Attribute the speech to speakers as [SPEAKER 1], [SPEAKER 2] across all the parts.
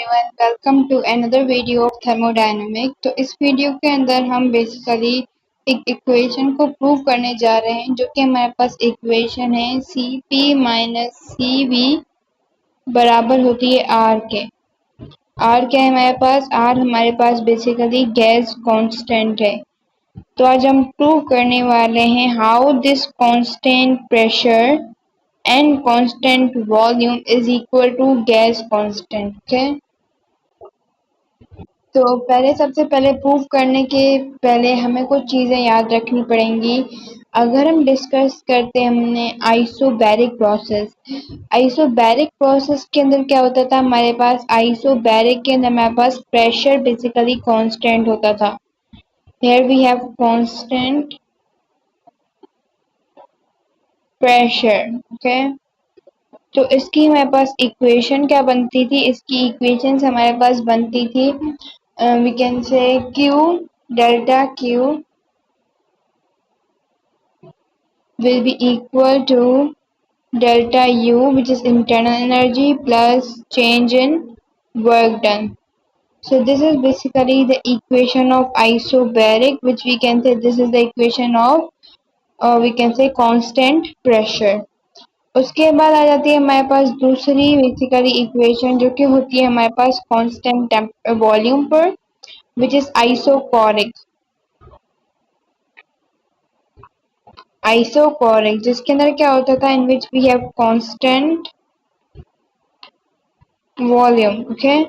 [SPEAKER 1] Everyone, welcome to another video of thermodynamic. तो इस video के अंदर हम बेसिकली एक इक्वेशन को प्रूव करने जा रहे हैं, जो कि हमारे पास इक्वेशन है Cp माइनस Cv बराबर होती है R के। R क्या है हमारे पास? R हमारे पास बेसिकली गैस कांस्टेंट है। तो आज हम प्रूव करने वाले हैं how this constant pressure and constant volume is equal to gas constant. Okay, तो सबसे पहले प्रूव करने के पहले हमें कुछ चीज़ें याद रखनी पड़ेंगी। अगर हम डिस्कस करते हैं हमने आइसोबैरिक प्रोसेस के अंदर क्या होता था हमारे पास? आइसोबैरिक के अंदर हमारे पास प्रेशर बेसिकली कांस्टेंट होता था। Here we have constant pressure. Okay, तो इसकी हमारे पास इक्वेशन क्या बनती थी? इसकी इक्वेशंस हमारे पास बनती थी we can say Q delta Q will be equal to delta U, which is internal energy plus change in work done. So this is basically the equation of isobaric, which we can say this is the equation of we can say constant pressure. उसके बाद आ जाती है हमारे पास दूसरी basically equation, जो कि होती है हमारे पास कांस्टेंट वॉल्यूम पर, which is isocoric, जिसके अंदर क्या होता था? In which we have constant volume. Okay,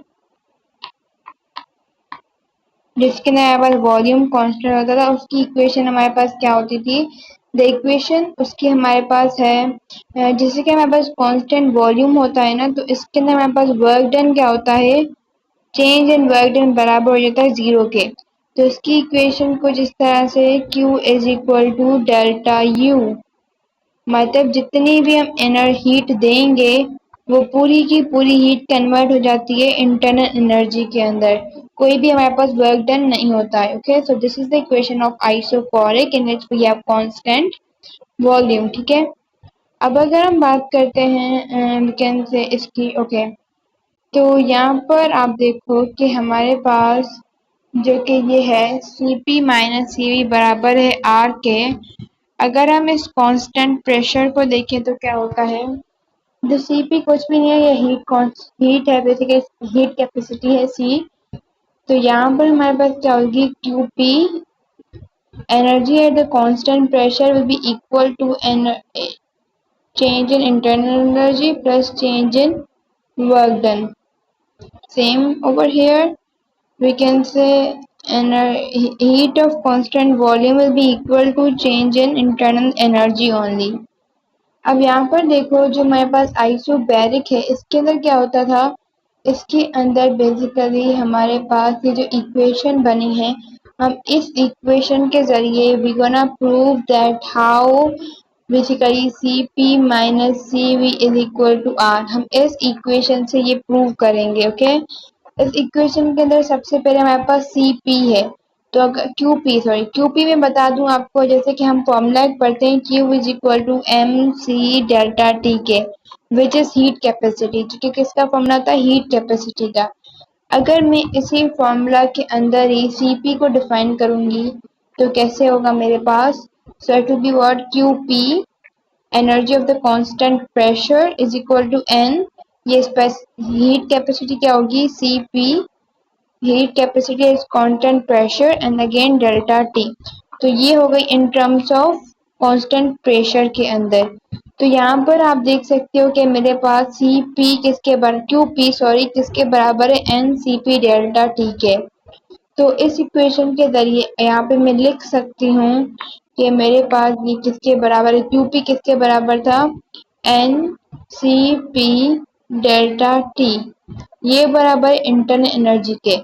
[SPEAKER 1] जिसके अंदर हमारे पास वॉल्यूम कांस्टेंट होता था। उसकी इक्वेशन हमारे पास क्या होती थी? द इक्वेशन उसकी हमारे पास है जैसे कि हमारे पास कांस्टेंट वॉल्यूम होता है ना, तो इसके अंदर हमारे पास वर्क डन क्या होता है? चेंज इन वर्क डन बराबर हो जाता है 0 के। तो इसकी इक्वेशन कुछ इस तरह से Q is equal to delta U, मतलब जितनी भी हम इनर हीट देंगे वो पूरी की पूरी हीट कन्वर्ट हो जाती है इंटरनल एनर्जी के अंदर। कोई भी हमारे पास वर्क डन नहीं होता है। Okay, so this is the equation of isochoric in which we have constant volume. ठीक है, अब अगर हम बात करते हैं वी कैन से इसकी। ओके, तो यहाँ पर आप देखो कि हमारे पास जो कि ये है Cp माइनस Cv बराबर है R के। अगर हम इस कांस्टेंट प्रेशर को देखें तो क्या होता है? जो Cp कुछ भी नहीं है, ये हीट है, बेसिकली हीट कैपेसिटी है C। तो यहाँ पर हमारे पास क्या होगी? Qp energy at the constant pressure will be equal to change in internal energy plus change in work done. Same over here, we can say heat of constant volume will be equal to change in internal energy only. अब यहाँ पर देखो, जो हमारे पास isobaric है, इसके अंदर क्या होता था? इसके अंदर बेसिकली हमारे पास ये जो इक्वेशन बनी है, हम इस इक्वेशन के जरिए we gonna prove that how basically Cp minus Cv is equal to R। हम इस इक्वेशन से ये प्रूव करेंगे। ओके, इस इक्वेशन के अंदर सबसे पहले हमारे पास Cp है, तो अगर Qp में बता दूं आपको, जैसे कि हम फॉर्मूला पढ़ते हैं Q is equal to mc delta T के, विच इज हीट कैपेसिटी, जो कि किसका फॉर्मूला था? हीट कैपेसिटी का। अगर मैं इसी फॉर्मूला के अंदर ही Cp को डिफाइन करूंगी तो कैसे होगा मेरे पास? So to be what? Qp energy of the constant pressure is equal to n, ये हीट कैपेसिटी क्या होगी? Cp heat capacity is constant pressure and again delta t. तो ये हो गई in terms of constant pressure के अंदर। तो यहाँ पर आप देख सकते हो कि मेरे पास Cp किसके बराबर है? NCp डेल्टा T के। तो इस इक्वेशन के जरिए यहाँ पे मैं लिख सकती हूँ कि मेरे पास ये किसके बराबर है? Qp किसके बराबर था? NCp डेल्टा T, ये बराबर इंटरनल एनर्जी के।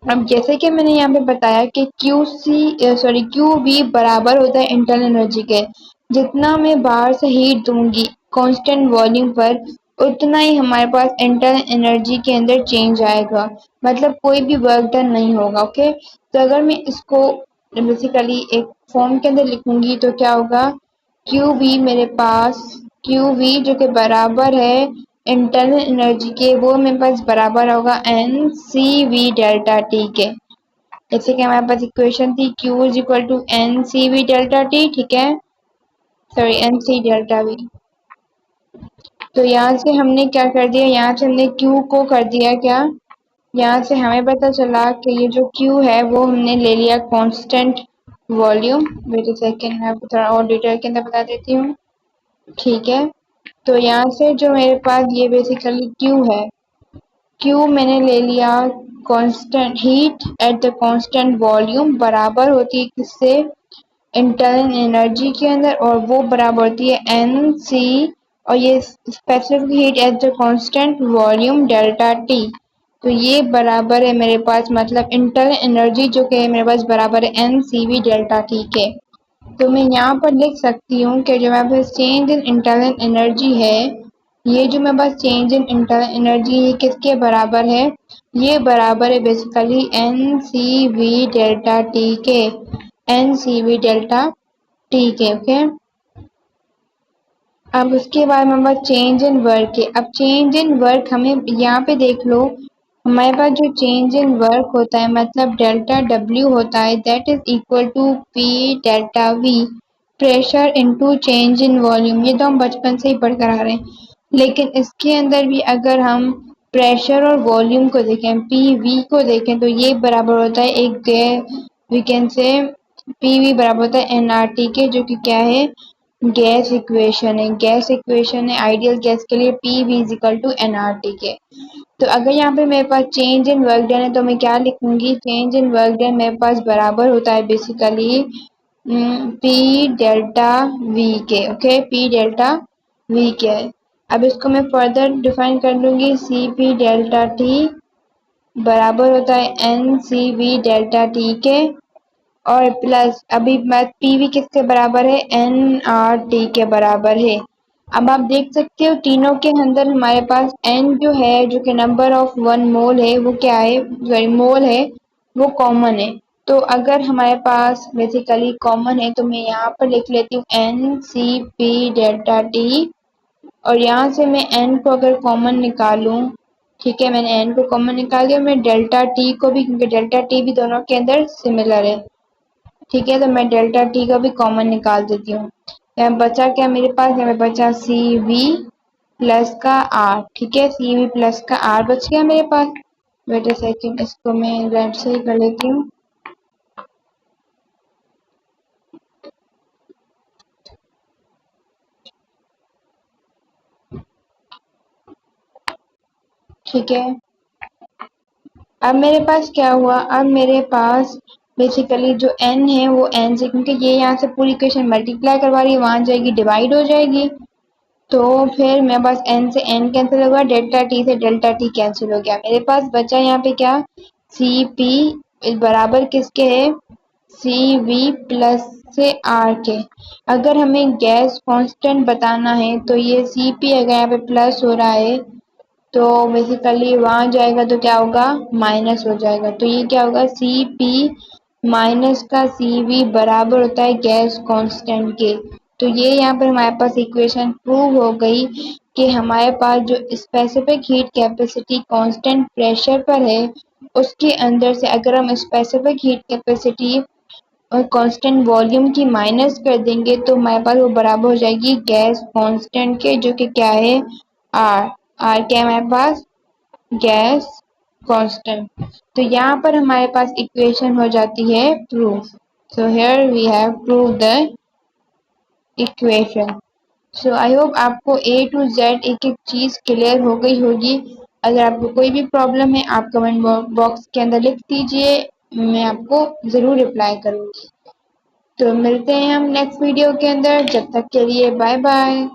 [SPEAKER 1] अब जैसे कि मैंने यहाँ पे बताया कि QV बराबर होता है इंटरनल एनर्जी के। जितना मैं बाहर से हीट दूंगी कांस्टेंट वॉल्यूम पर, उतना ही हमारे पास इंटरनल एनर्जी के अंदर चेंज आएगा, मतलब कोई भी वर्क डन नहीं होगा। ओके, तो अगर मैं इसको बेसिकली एक फॉर्म के अंदर लिखूंगी तो क्या होगा? QV मेरे पास QV जो कि बराबर है इंटरनल एनर्जी के, वो मेरे पास बराबर होगा N C we delta T के। जैसे कि हमारे पास इक्वेशन थी Q is equal to N C we delta T, ठीक है, sorry N C delta V. तो यहाँ से हमने क्या कर दिया, यहाँ से हमने Q को कर दिया क्या, यहाँ से हमें पता चला कि ये जो Q है वो हमने ले लिया constant volume. Wait a second, मैं आपको थोड़ा और डिटेल के अंदर बता देती हूँ, ठीक है। तो यहाँ से जो मेरे पास ये बेसिकली Q है, Q मैंने ले लिया constant heat at the constant volume, बराबर होती है किससे, इंटरनल एनर्जी के अंदर, और वो बराबर होती है एन सी, और ये specific heat at the constant volume delta t. तो ये बराबर है मेरे पास, मतलब इंटरनल एनर्जी जो कि है मेरे पास बराबर है N C we delta T के। तो मैं यहाँ पर लिख सकती हूँ कि जो मेरे पास चेंज इन इंटरनल एनर्जी है, ये जो मेरे पास चेंज इन इंटरनल एनर्जी ये किसके बराबर है, ये बराबर है basically n C we delta T के, n C we delta T के, ओके। अब उसके बाद मेरे पास चेंज इन वर्क है। अब चेंज इन वर्क हमें यहाँ पे देख लो, हमारे पास जो चेंज इन वर्क होता है मतलब डेल्टा डब्ल्यू होता है, that is equal to P delta V pressure into change in volume. ये तो हम बचपन से ही पढ़कर आ रहे हैं, लेकिन इसके अंदर भी अगर हम प्रेशर और वॉल्यूम को देखें, पी वी को देखें, तो ये बराबर होता है एक we can say P V बराबर होता है एन आर टी के, जो कि क्या है, गैस इक्वेशन है। गैस इक्वेशन है आइडियल गैस के लिए P V is equal to N R T के। तो अगर यहाँ पे मेरे पास चेंज इन वर्क डन है तो मैं क्या लिखूंगी, चेंज इन वर्क डन मेरे पास बराबर होता है बेसिकली पी डेल्टा वी के, ओके, पी डेल्टा वी के। अब इसको मैं फर्दर डिफाइन कर लूंगी, सी पी डेल्टा टी बराबर होता है N C we delta T के, और प्लस अभी पीवी किसके बराबर है, एन आर टी के बराबर है। अब आप देख सकते हो तीनों के अंदर हमारे पास एन जो है, जो कि नंबर ऑफ वन मोल है, वो क्या है, सॉरी मोल है, वो कॉमन है। तो अगर हमारे पास बेसिकली कॉमन है तो मैं यहाँ पर लिख लेती हूँ N C P delta T, और यहाँ से मैं एन को अगर कॉमन निकालूं, ठीक है, मैंने एन को कॉमन निकाल दिया, मैं डेल्टा टी को भी, क्योंकि डेल्टा टी भी दोनों के अंदर सिमिलर है, ठीक है, तो मैं डेल्टा टी का भी कॉमन निकाल देती हूँ। यहाँ बचा क्या मेरे पास, यहाँ पे बचा सी वी प्लस का आर, ठीक है, सी वी प्लस का आर बच गया मेरे पास। वेट अ सेकंड, इसको मैं राइट से ही कर लेती हूँ, ठीक है। अब मेरे पास क्या हुआ, अब मेरे पास बेसिकली जो n है वो n से, क्योंकि ये यहाँ से पूरी इक्वेशन मल्टीप्लाई करवा रही है, वहां जाएगी डिवाइड हो जाएगी, तो फिर मेरे पास n से n कैंसिल होगा, डेल्टा t से डेल्टा t कैंसिल हो गया, मेरे पास बचा यहाँ पे क्या, सी पी बराबर किसके है, सी वी प्लस से आर के। अगर हमें गैस कांस्टेंट बताना है तो ये सी पी अगर यहाँ पे प्लस हो रहा है तो बेसिकली वहां जाएगा तो क्या होगा, माइनस हो जाएगा, तो ये क्या होगा, सी पी माइनस का सी वी बराबर होता है गैस कांस्टेंट के। तो ये यहाँ पर हमारे पास इक्वेशन प्रूव हो गई कि हमारे पास जो specific heat capacity constant pressure पर है, उसके अंदर से अगर हम स्पेसिफिक हीट कैपेसिटी और कांस्टेंट वॉल्यूम की माइनस कर देंगे तो हमारे पास वो बराबर हो जाएगी गैस कांस्टेंट के, जो कि क्या है, आर। आर क्या है हमारे पास, गैस कांस्टेंट। तो यहाँ पर हमारे पास इक्वेशन हो जाती है proof. So here we have prove the equation. So I hope आपको ए टू जेड एक एक चीज क्लियर हो गई होगी। अगर आपको कोई भी प्रॉब्लम है आप कमेंट बॉक्स के अंदर लिख दीजिए, मैं आपको जरूर रिप्लाई करूंगी। तो मिलते हैं हम नेक्स्ट वीडियो के अंदर, जब तक के लिए बाय बाय।